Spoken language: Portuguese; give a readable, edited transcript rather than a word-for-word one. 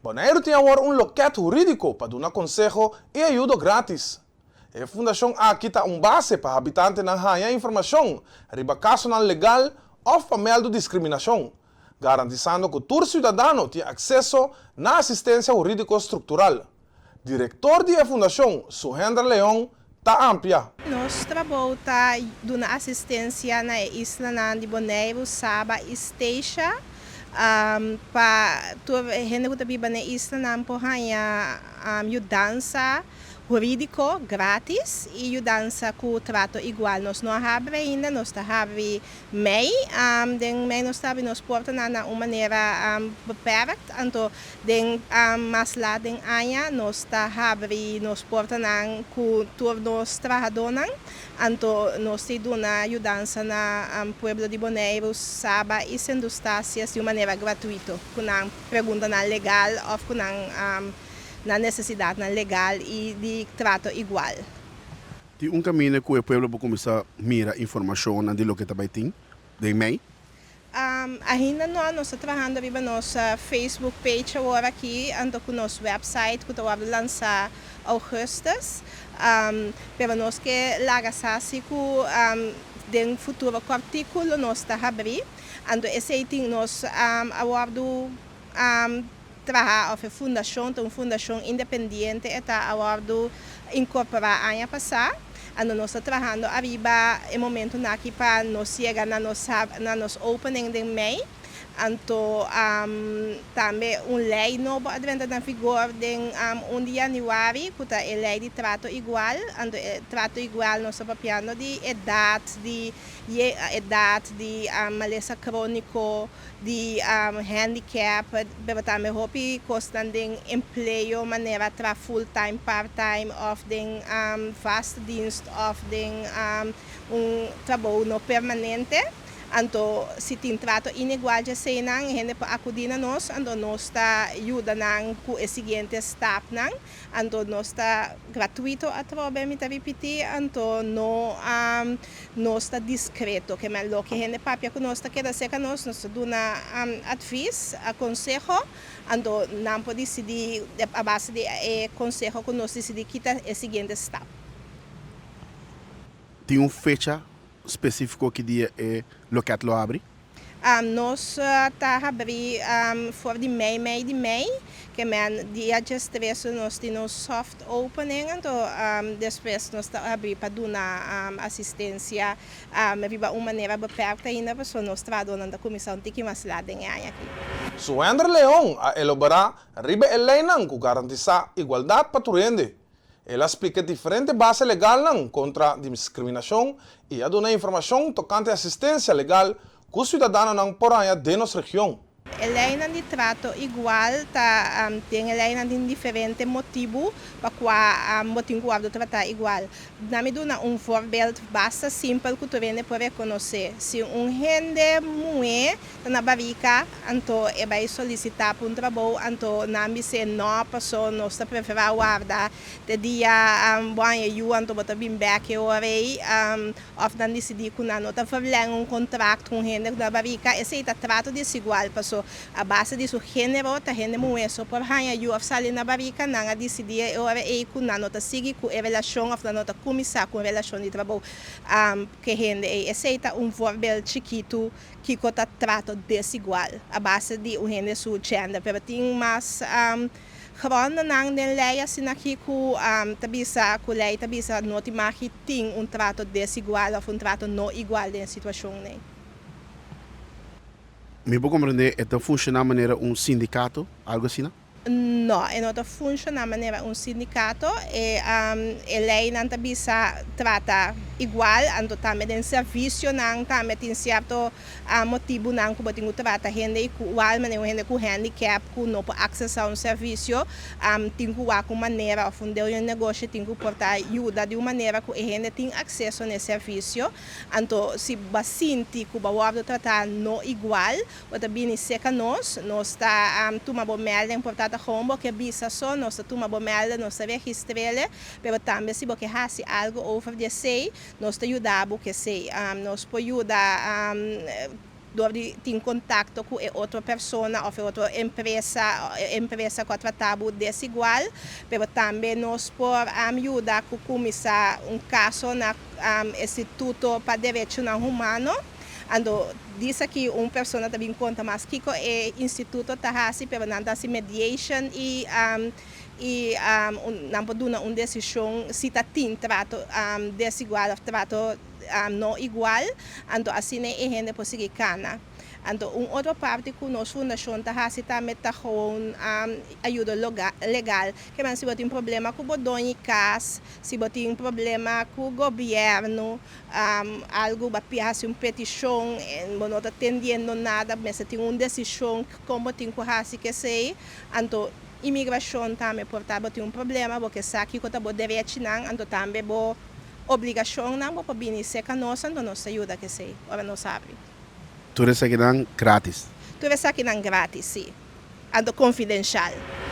Bonaire tem agora loquete jurídico para dar consejo e ajuda grátis. A Fundação aqui está base para habitantes não ganhar informação, riba caso legal ou família de discriminação, garantizando que todo cidadão tenha acesso na assistência jurídica estrutural. Diretor da Fundação, Suhendra Leão, está amplia. Nós trabalhamos dando assistência na isla de Bonaire, Saba e Esteja, para toda a gente que vive na isla por ganhar ajuda jurídico grátis e ajuda com trato igual. Nós não temos ainda, nós temos MEI, nós portamos de uma maneira beperkt, então, mais lá den aia, nós portamos com todos os trabalhadores, então, nós temos ajuda na pueblo de Bonaire, Saba e Sendustácias de uma maneira gratuita, com pergunta legal ou com na necessidade legal e de trato igual. Tem caminho que o povo pode começar a mirar informação de lo que está bem de MEI? Ainda não, nós estamos trabalhando na nossa Facebook page agora aqui, ando com o nosso website, que estamos lançar augustus, mas nós que lagasasi com den futuro artículo nós está abrir, ando esse tem nós aguardo trabalhar com uma fundação independente está aguardo incorporar ano passado. Ano nós estamos trabalhando arriba no momento aqui para nós chegar na nossa opening de Mei. Então, também lei nova adventa na vigor de 1 de januário, que é a lei de trato igual. Trato igual nós estamos falando de idade, de maleza crônico, de handicap, mas também hobby costan de emprego, maneira tra full-time, part-time, ou de vast dienst, ou de trabalho não permanente. Então, se tem trato inigual de cena, a gente pode acudir a nós, então nós está ajudando com o seguinte step, então nós está gratuito a trabalhar, me repetir, então nós está discreto, que é o que a gente papia que nós está querendo ser, nós está dando advice, aconselho, então não pode decidir a base de conselho que nós decidir quitar o seguinte step. Tem fecha específico que dia é lo que lo abre? Nós está abrindo fora de Mei, que é dia 3 nós temos soft opening, então depois nós está abrindo para dar assistência de uma maneira beperta ainda, porque nós trabalhamos na comissão de que mais lá tem aqui. Suhendra Leão a elaborar riba a lei que garantiza igualdade para todos. Ela explica diferentes bases legais contra a discriminação e a dar informação tocante à assistência legal que os cidadãos não podem de nossa região. A lei de trato igual tem a lei de diferentes motivos para qual motivo de tratar igual. Dá-me voorbeeld basta simples que tu pode reconhecer. Se gente mulher está na barriga, então vai solicitar para trabalho, então não me se não passou, não está prefere guardar de dia banho então bota bem back ou não decidir que não está fazendo contrato com gente na barriga, esse é trato desigual, passou a base de seu gênero, a gente mulher só por ganhar o salário na barriga, não decidir que não está seguir com a relação, não está começar com a relação de trabalho que a gente esse é voorbeeld chiquito que está trato desigual, a base de o gente seu gender, mas tem mais gewoon nang den lei assim aqui com tabisa com lei tabisa não te marque tem trato desigual ou trato não igual em situação né. Me vou compreender, então funciona de maneira sindicato, algo assim, não? Não, não funciona de maneira sindicato e a lei não trata igual, então também tem serviço, também tem certo motivo que pode tratar gente igual, mas gente com handicap, que não pode acessar serviço, tem que com maneira, fundar um negócio, tem que portar ajuda de uma maneira que a gente tem acesso nesse serviço, então se bastante que o tratar não igual, o também seca nós está tomando merda importante como que bisa só nós tomamos merda, nós registramos, mas também se você faz algo over de sei, nós te ajudamos que sei, nós podemos ajudar door de ter contato com outra pessoa ou outra empresa que tratava desigual, mas também nós por ajudar a começar caso na Instituto para Direitos Humanos. Ando diz aqui pessoa também conta mas que é instituto tahasi pero nanda si mediation não pode dar uma decisão se tem trato desigual ou trato não igual, ando assim é gente conseguir cana. Ando outra parte que nós fundação tahasi também tá com ajuda legal, que mas se você tem problema com o dono casa, se você tem problema com o governo, algo para pedir uma petição, não está atendendo nada, mas se tem uma decisão como tem que fazer que sei, ando imigração também portável tem problema, porque sabe que está bom direito não, ando também bom obrigação não, para vir ser conosco, ando nos ajuda que sei, ora não sabe. Tudo isso aqui não grátis. Tudo isso aqui não grátis, sim, ando confidencial.